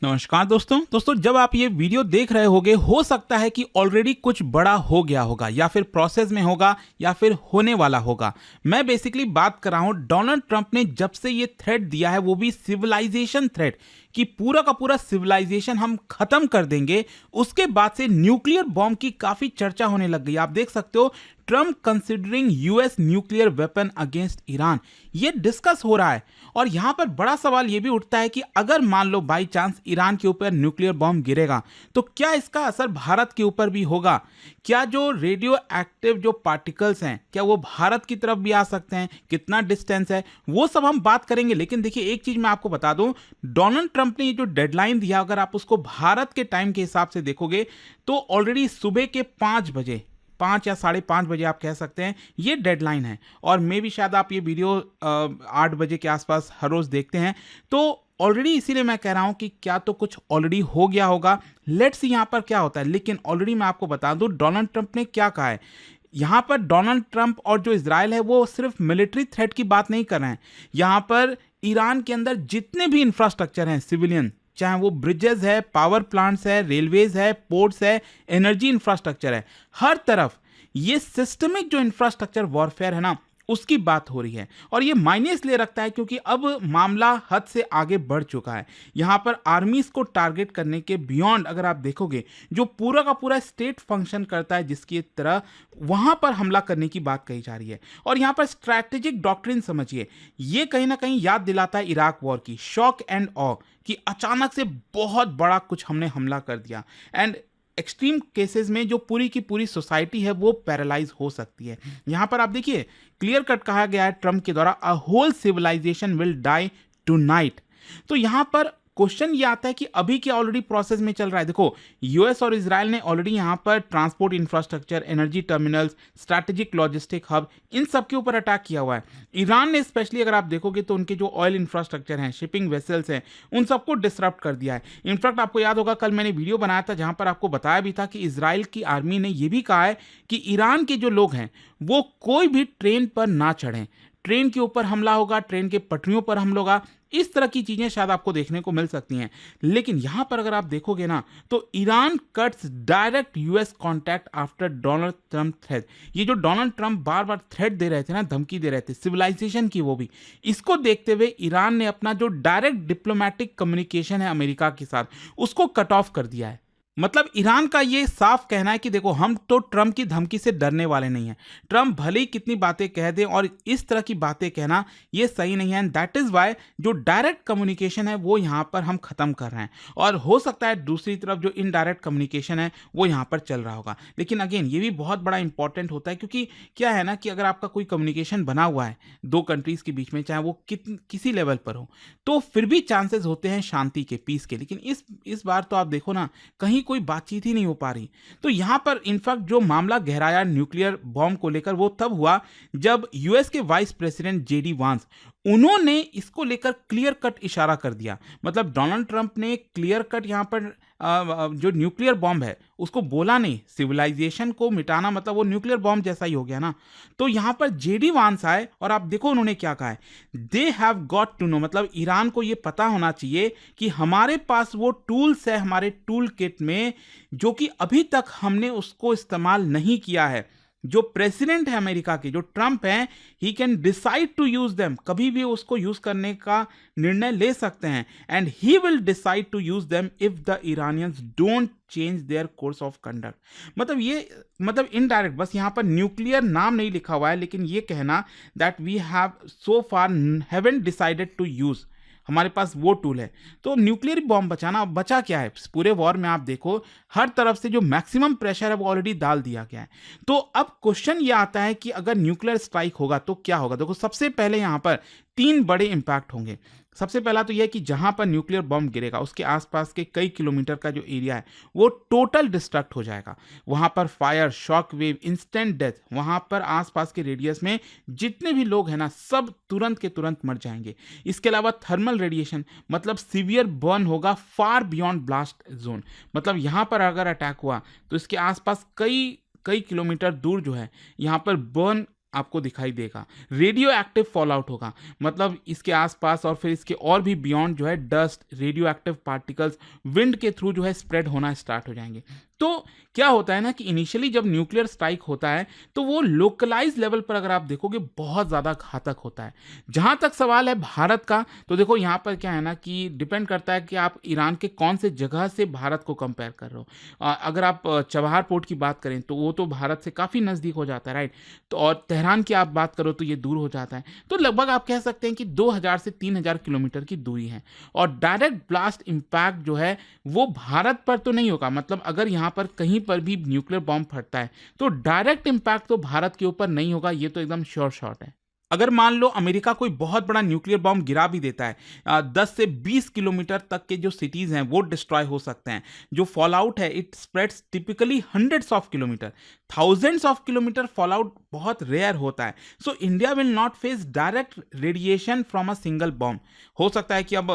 नमस्कार दोस्तों जब आप ये वीडियो देख रहे होगे हो सकता है कि ऑलरेडी कुछ बड़ा हो गया होगा या फिर प्रोसेस में होगा या फिर होने वाला होगा। मैं बेसिकली बात कर रहा हूं डोनाल्ड ट्रंप ने जब से ये थ्रेट दिया है, वो भी सिविलाइजेशन थ्रेट कि पूरा का पूरा सिविलाइजेशन हम खत्म कर देंगे। उसके बाद से न्यूक्लियर बॉम्ब की काफी चर्चा होने लग गई। आप देख सकते हो Trump considering US nuclear weapon against Iran, ये डिस्कस हो रहा है। और यहां पर बड़ा सवाल ये भी उठता है कि अगर मान लो बाई चांस ईरान के ऊपर न्यूक्लियर बॉम्ब गिरेगा तो क्या इसका असर भारत के ऊपर भी होगा? क्या जो रेडियो एक्टिव जो पार्टिकल्स हैं क्या वो भारत की तरफ भी आ सकते हैं? कितना डिस्टेंस है वो सब हम बात करेंगे। लेकिन देखिए एक चीज मैं आपको बता दूं, डोनाल्ड ट्रंप ने ये जो डेडलाइन दिया, अगर आप उसको भारत के टाइम के हिसाब से देखोगे तो ऑलरेडी सुबह के 5 बजे, 5 या 5:30 बजे आप कह सकते हैं, ये डेडलाइन है। और मे भी शायद आप ये वीडियो 8 बजे के आसपास हर रोज देखते हैं, तो ऑलरेडी इसीलिए मैं कह रहा हूं कि क्या तो कुछ ऑलरेडी हो गया होगा। लेट्स सी यहां पर क्या होता है। लेकिन ऑलरेडी मैं आपको बता दूं डोनाल्ड ट्रंप ने क्या कहा है। यहां पर डोनाल्ड ट्रंप और जो इजराइल है वो सिर्फ मिलिट्री थ्रेट की बात नहीं कर रहे हैं। यहां पर ईरान के अंदर जितने भी इंफ्रास्ट्रक्चर हैं सिविलियन, चाहे वो ब्रिजेस है, पावर प्लांट्स है, रेलवेज है, पोर्ट्स है, एनर्जी इंफ्रास्ट्रक्चर है, हर तरफ ये सिस्टमिक जो इंफ्रास्ट्रक्चर वॉरफेयर है ना, उसकी बात हो रही है। और ये मायने इसलिए रखता है क्योंकि अब मामला हद से आगे बढ़ चुका है। यहां पर आर्मीज को टारगेट करने के बियॉन्ड अगर आप देखोगे, जो पूरा का पूरा स्टेट फंक्शन करता है जिसकी तरह, वहां पर हमला करने की बात कही जा रही है। और यहां पर स्ट्रैटेजिक डॉक्ट्रिन समझिए, ये कहीं ना कहीं याद दिलाता है इराक वॉर की, शॉक एंड ऑ, कि अचानक से बहुत बड़ा कुछ हमने हमला कर दिया। एंड एक्सट्रीम केसेस में जो पूरी की पूरी सोसाइटी है वो पैरालाइज हो सकती है। यहां पर आप देखिए क्लियर कट कहा गया है ट्रंप के द्वारा, a whole civilisation will die tonight. तो यहां पर क्वेश्चन ये आता है कि अभी क्या ऑलरेडी प्रोसेस में चल रहा है। देखो यूएस और इजराइल ने ऑलरेडी यहां पर transport infrastructure, energy terminals, strategic logistic hub, इन सब के ऊपर अटैक किया हुआ है। ईरान ने स्पेशली अगर आप देखोगे तो उनके जो ऑयल इंफ्रास्ट्रक्चर हैं, शिपिंग वेसल्स हैं, उन सबको डिसरप्ट कर दिया है। इनफैक्ट आपको याद होगा कल मैंने वीडियो बनाया था जहां पर आपको बताया भी था कि इजराइल की आर्मी ने यह भी कहा है कि ईरान के जो लोग हैं वो कोई भी ट्रेन पर ना चढ़ें, ट्रेन के ऊपर हमला होगा, ट्रेन के पटरियों पर हमला होगा। इस तरह की चीजें शायद आपको देखने को मिल सकती हैं। लेकिन यहां पर अगर आप देखोगे ना तो Iran cuts direct US contact after Donald Trump threat. ये जो डोनाल्ड ट्रंप बार बार थ्रेट दे रहे थे ना, धमकी दे रहे थे सिविलाइजेशन की, वो भी इसको देखते हुए ईरान ने अपना जो डायरेक्ट डिप्लोमेटिक कम्युनिकेशन है अमेरिका के साथ, उसको कट ऑफ कर दिया है। मतलब ईरान का ये साफ कहना है कि देखो हम तो ट्रंप की धमकी से डरने वाले नहीं हैं। ट्रंप भले ही कितनी बातें कह दे और इस तरह की बातें कहना ये सही नहीं है। एंड दैट इज वाई जो डायरेक्ट कम्युनिकेशन है वो यहाँ पर हम खत्म कर रहे हैं। और हो सकता है दूसरी तरफ जो इनडायरेक्ट कम्युनिकेशन है वो यहाँ पर चल रहा होगा। लेकिन अगेन ये भी बहुत बड़ा इंपॉर्टेंट होता है क्योंकि क्या है ना कि अगर आपका कोई कम्युनिकेशन बना हुआ है दो कंट्रीज के बीच में, चाहे वो किसी लेवल पर हो, तो फिर भी चांसेस होते हैं शांति के, पीस के। लेकिन इस बार तो आप देखो ना कहीं कोई बातचीत ही नहीं हो पा रही। तो यहां पर इनफैक्ट जो मामला गहराया न्यूक्लियर बॉम्ब को लेकर वो तब हुआ जब यूएस के वाइस प्रेसिडेंट जेडी वांस, उन्होंने इसको लेकर क्लियर कट इशारा कर दिया। मतलब डोनाल्ड ट्रंप ने क्लियर कट यहां पर जो न्यूक्लियर बॉम्ब है उसको बोला नहीं। सिविलाइजेशन को मिटाना मतलब वो न्यूक्लियर बॉम्ब जैसा ही हो गया ना। तो यहां पर जेडी वांस आए और आप देखो उन्होंने क्या कहा है, they have got to know, मतलब ईरान को ये पता होना चाहिए कि हमारे पास वो टूल्स है हमारे टूल किट में जो कि अभी तक हमने उसको इस्तेमाल नहीं किया है। जो प्रेसिडेंट है अमेरिका के, जो ट्रंप हैं, he can decide to use them, कभी भी उसको यूज करने का निर्णय ले सकते हैं। And he will decide to use them if the Iranians don't change their course of conduct. मतलब इनडायरेक्ट, बस यहां पर न्यूक्लियर नाम नहीं लिखा हुआ है लेकिन ये कहना that we have so far haven't decided to use, हमारे पास वो टूल है। तो न्यूक्लियर बॉम्ब बचाना, बचा क्या है पूरे वॉर में, आप देखो हर तरफ से जो मैक्सिमम प्रेशर है वो ऑलरेडी डाल दिया गया है। तो अब क्वेश्चन ये आता है कि अगर न्यूक्लियर स्ट्राइक होगा तो क्या होगा। देखो सबसे पहले यहां पर 3 बड़े इंपैक्ट होंगे। सबसे पहला तो यह कि जहां पर न्यूक्लियर बॉम्ब गिरेगा उसके आसपास के कई किलोमीटर का जो एरिया है वो टोटल डिस्ट्रक्ट हो जाएगा। वहां पर fire, shock wave, instant death, वहां पर आसपास के रेडियस में जितने भी लोग हैं ना सब तुरंत के तुरंत मर जाएंगे। इसके अलावा थर्मल रेडिएशन, मतलब सीवियर बर्न होगा फार बियॉन्ड ब्लास्ट जोन। मतलब यहां पर अगर अटैक हुआ तो इसके आसपास कई किलोमीटर दूर जो है यहाँ पर बर्न आपको दिखाई देगा। रेडियो एक्टिव फॉल आउट होगा, मतलब इसके आसपास और फिर इसके और भी बियॉन्ड जो है dust, radio active particles wind के थ्रू जो है स्प्रेड होना स्टार्ट हो जाएंगे। तो क्या होता है ना कि इनिशियली जब न्यूक्लियर स्ट्राइक होता है तो वो लोकलाइज लेवल पर अगर आप देखोगे बहुत ज़्यादा घातक होता है। जहाँ तक सवाल है भारत का, तो देखो यहाँ पर क्या है ना कि डिपेंड करता है कि आप ईरान के कौन से जगह से भारत को कंपेयर कर रहे हो। अगर आप चबहार पोर्ट की बात करें तो वो तो भारत से काफ़ी नज़दीक हो जाता है, राइट। तो और तेहरान की आप बात करो तो ये दूर हो जाता है। तो लगभग आप कह सकते हैं कि 2000 से 3000 किलोमीटर की दूरी है। और डायरेक्ट ब्लास्ट इम्पैक्ट जो है वो भारत पर तो नहीं होगा, मतलब अगर यहाँ पर कहीं पर भी न्यूक्लियर बॉम्ब फटता है तो डायरेक्ट इम्पैक्ट तो भारत के ऊपर नहीं होगा, ये तो एकदम श्योर शॉट है। अगर मान लो अमेरिका कोई बहुत बड़ा न्यूक्लियर बॉम्ब गिरा भी देता है, 10 से 20 किलोमीटर तक के जो सिटीज हैं वो डिस्ट्रॉय हो सकते हैं। जो फॉल आउट है it spreads typically hundreds of kilometre, thousands of kilometre fall out बहुत रेयर होता है। So India will not face direct radiation from a single bomb. हो सकता है कि अब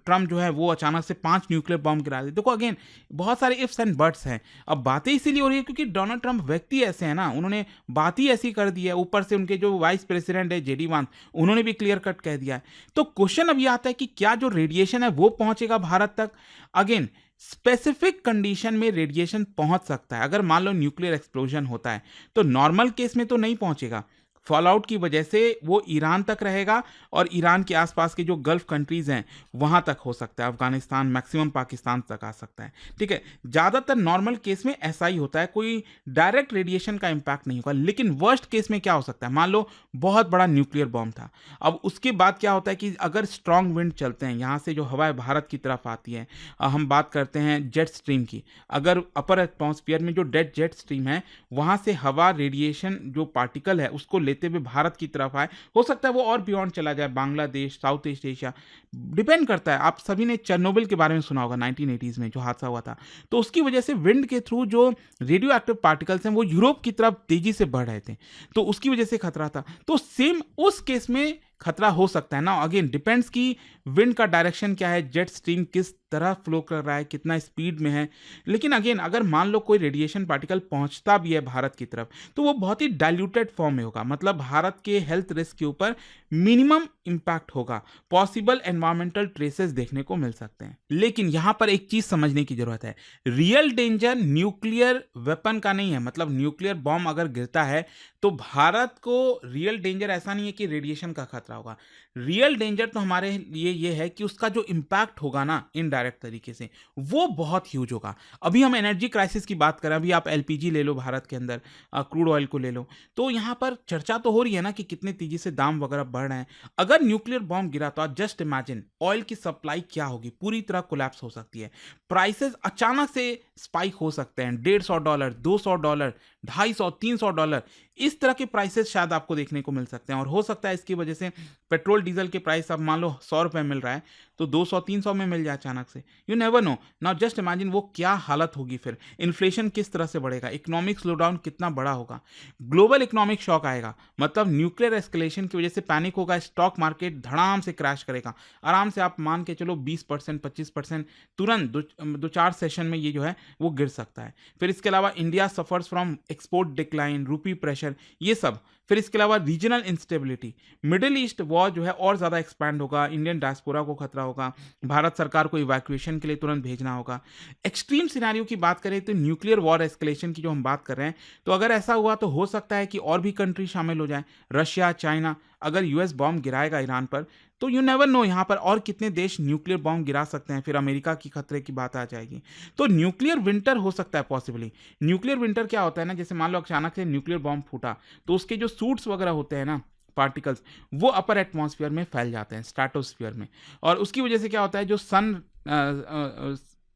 ट्रम्प जो है वो अचानक से 5 न्यूक्लियर बॉम्ब गिरा दे। देखो अगेन बहुत सारे इफ्स एंड बट्स हैं। अब बातें इसीलिए हो रही है क्योंकि डोनाल्ड ट्रंप व्यक्ति ऐसे हैं ना, उन्होंने बात ही ऐसी कर दी है। ऊपर से उनके जो वाइस प्रेसिडेंट है जेडी वांस, उन्होंने भी क्लियर कट कह दिया है। तो क्वेश्चन अब ये आता है कि क्या जो रेडिएशन है वो पहुंचेगा भारत तक। अगेन स्पेसिफिक कंडीशन में रेडिएशन पहुंच सकता है। अगर मान लो न्यूक्लियर एक्सप्लोजन होता है तो नॉर्मल केस में तो नहीं पहुंचेगा, फॉल आउट की वजह से वो ईरान तक रहेगा और ईरान के आसपास के जो गल्फ कंट्रीज हैं वहां तक हो सकता है, अफगानिस्तान, मैक्सिमम पाकिस्तान तक आ सकता है, ठीक है। ज़्यादातर नॉर्मल केस में ऐसा ही होता है, कोई डायरेक्ट रेडिएशन का इंपैक्ट नहीं होगा। लेकिन वर्स्ट केस में क्या हो सकता है, मान लो बहुत बड़ा न्यूक्लियर बॉम्ब था, अब उसके बाद क्या होता है कि अगर स्ट्रांग विंड चलते हैं, यहाँ से जो हवा भारत की तरफ आती है, हम बात करते हैं जेट स्ट्रीम की, अगर अपर एटमॉस्फेयर में जो डेड जेट स्ट्रीम है वहाँ से हवा रेडिएशन जो पार्टिकल है उसको लेते हुए भारत की तरफ आए, हो सकता है वो और बियॉन्ड चला जाए, Bangladesh, south east Asia, depend करता है। आप सभी ने चेरनोबिल के बारे में सुना होगा, 1980s में जो हादसा हुआ था, तो उसकी वजह से विंड के थ्रू जो रेडियो एक्टिव पार्टिकल्स हैं वो यूरोप की तरफ तेजी से बढ़ रहे थे, तो उसकी वजह से खतरा था। तो सेम उस केस में खतरा हो सकता है ना। अगेन डिपेंड्स कि विंड का डायरेक्शन क्या है, जेट स्ट्रीम किस तरह फ्लो कर रहा है, कितना स्पीड में है। लेकिन अगेन अगर मान लो कोई रेडिएशन पार्टिकल पहुंचता भी है भारत की तरफ तो वो बहुत ही डाइल्यूटेड फॉर्म में होगा, मतलब भारत के हेल्थ रिस्क के ऊपर मिनिमम इंपैक्ट होगा, पॉसिबल एनवायरमेंटल ट्रेसेस देखने को मिल सकते हैं। लेकिन यहां पर एक चीज समझने की जरूरत है, रियल डेंजर न्यूक्लियर वेपन का नहीं है, मतलब न्यूक्लियर बॉम्ब अगर गिरता है तो भारत को रियल डेंजर ऐसा नहीं है कि रेडिएशन का खतरा होगा। रियल डेंजर तो हमारे लिए ये है कि उसका जो इंपैक्ट होगा ना इनडायरेक्ट तरीके से वो बहुत ह्यूज होगा। अभी हम एनर्जी क्राइसिस की बात करें, अभी आप एलपीजी ले लो, भारत के अंदर क्रूड ऑयल को ले लो, तो यहाँ पर चर्चा तो हो रही है ना कि कितने तेजी से दाम वगैरह बढ़ रहे हैं। अगर न्यूक्लियर बॉम्ब गिरा तो आप जस्ट इमेजिन ऑयल की सप्लाई क्या होगी, पूरी तरह कोलैप्स हो सकती है, प्राइसेस अचानक से स्पाइक हो सकते हैं, $150, $200, $250, $300, इस तरह के प्राइसेस शायद आपको देखने को मिल सकते हैं। और हो सकता है इसकी वजह से पेट्रोल डीजल के प्राइस अब मान लो 100 रुपए मिल रहा है तो 200-300 में मिल जाए अचानक से, you never know. Now just imagine वो क्या हालत होगी, फिर इन्फ्लेशन किस तरह से बढ़ेगा, इकोनॉमिक स्लोडाउन कितना बड़ा होगा, ग्लोबल इकोनॉमिक शॉक आएगा, मतलब न्यूक्लियर एस्केलेशन की वजह से पैनिक होगा, स्टॉक मार्केट धड़ाम से क्रैश करेगा, आराम से आप मान के चलो 20% 25% तुरंत दो चार सेशन में ये जो है वो गिर सकता है। फिर इसके अलावा India suffers from export decline, रूपी प्रेशर, ये सब। फिर इसके अलावा regional instability, middle east war जो है और ज़्यादा एक्सपैंड होगा, इंडियन डायस्पोरा को खतरा होगा, भारत सरकार को इवैक्यूएशन के लिए तुरंत भेजना होगा। एक्सट्रीम सिनेरियो की बात करें तो न्यूक्लियर वॉर एस्केलेशन की जो हम बात कर रहे हैं, तो अगर ऐसा हुआ तो हो सकता है कि और भी कंट्री शामिल हो जाए, रशिया, चाइना। अगर यूएस बॉम्ब गिराएगा ईरान पर तो यू नेवर नो यहाँ पर और कितने देश न्यूक्लियर बॉम्ब गिरा सकते हैं, फिर अमेरिका की खतरे की बात आ जाएगी। तो न्यूक्लियर विंटर हो सकता है पॉसिबली। न्यूक्लियर विंटर क्या होता है ना, जैसे मान लो अचानक से न्यूक्लियर बॉम्ब फूटा तो उसके जो सूट्स वगैरह होते हैं ना, पार्टिकल्स, वो अपर एटमॉस्फेयर में फैल जाते हैं, स्ट्रेटोस्फीयर में, और उसकी वजह से क्या होता है, जो सन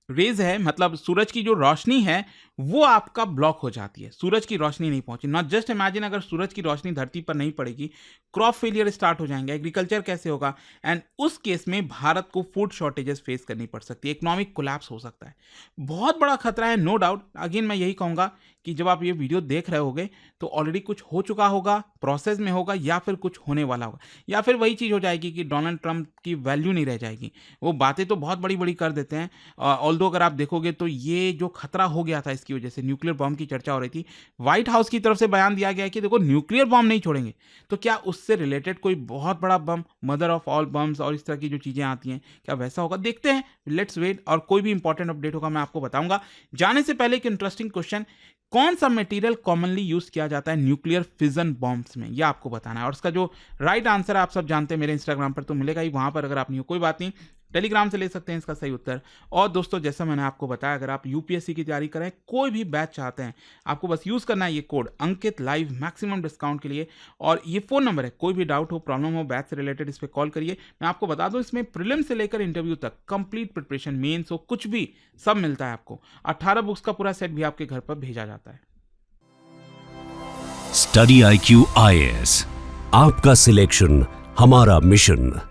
रेज है, मतलब सूरज की जो रोशनी है वो आपका ब्लॉक हो जाती है, सूरज की रोशनी नहीं पहुंची। नॉट जस्ट इमेजिन अगर सूरज की रोशनी धरती पर नहीं पड़ेगी, क्रॉप फेलियर स्टार्ट हो जाएंगे, एग्रीकल्चर कैसे होगा, एंड उस केस में भारत को फूड शॉर्टेजेस फेस करनी पड़ सकती है, इकोनॉमिक कोलैप्स हो सकता है, बहुत बड़ा खतरा है, नो डाउट। अगेन मैं यही कहूंगा कि जब आप ये वीडियो देख रहे होगे तो ऑलरेडी कुछ हो चुका होगा, प्रोसेस में होगा, या फिर कुछ होने वाला होगा, या फिर वही चीज़ हो जाएगी कि डोनाल्ड ट्रंप की वैल्यू नहीं रह जाएगी। वो बातें तो बहुत बड़ी बड़ी कर देते हैं, ऑल्दो अगर आप देखोगे तो ये जो खतरा हो गया था इसकी जिसकी वजह से न्यूक्लियर बॉम्ब की चर्चा हो रही थी, व्हाइट हाउस की तरफ से बयान दिया गया है कि देखो न्यूक्लियर बॉम्ब नहीं छोड़ेंगे। तो क्या उससे रिलेटेड कोई बहुत बड़ा बम, मदर ऑफ ऑल बम्स और इस तरह की जो चीज़ें आती हैं, क्या वैसा होगा? देखते हैं, लेट्स वेट। और कोई भी इंपॉर्टेंट अपडेट होगा मैं आपको बताऊंगा। जाने से पहले एक इंटरेस्टिंग क्वेश्चन, कौन सा मटेरियल कॉमनली यूज किया जाता है न्यूक्लियर फिजन बॉम्ब्स में, यह आपको बताना है। और उसका जो राइट आंसर है आप सब जानते हैं, मेरे इंस्टाग्राम पर तो मिलेगा ही, वहां पर अगर आप नहीं हो कोई बात नहीं, टेलीग्राम से ले सकते हैं इसका सही उत्तर। और दोस्तों जैसा मैंने आपको बताया, अगर आप यूपीएससी की तैयारी करें, कोई भी बैच चाहते हैं, आपको बस यूज करना है ये कोड अंकित लाइव मैक्सिमम डिस्काउंट के लिए। और ये फोन नंबर है, कोई भी डाउट हो, प्रॉब्लम हो बैच से रिलेटेड, इस पर कॉल करिए। मैं आपको बता दूं, इसमें प्रीलिम से लेकर इंटरव्यू तक कंप्लीट प्रिपरेशन, मेंस हो कुछ भी, सब मिलता है आपको। 18 बुक्स का पूरा सेट भी आपके घर पर भेजा जाता है। स्टडी IQ IAS, आपका सिलेक्शन हमारा मिशन।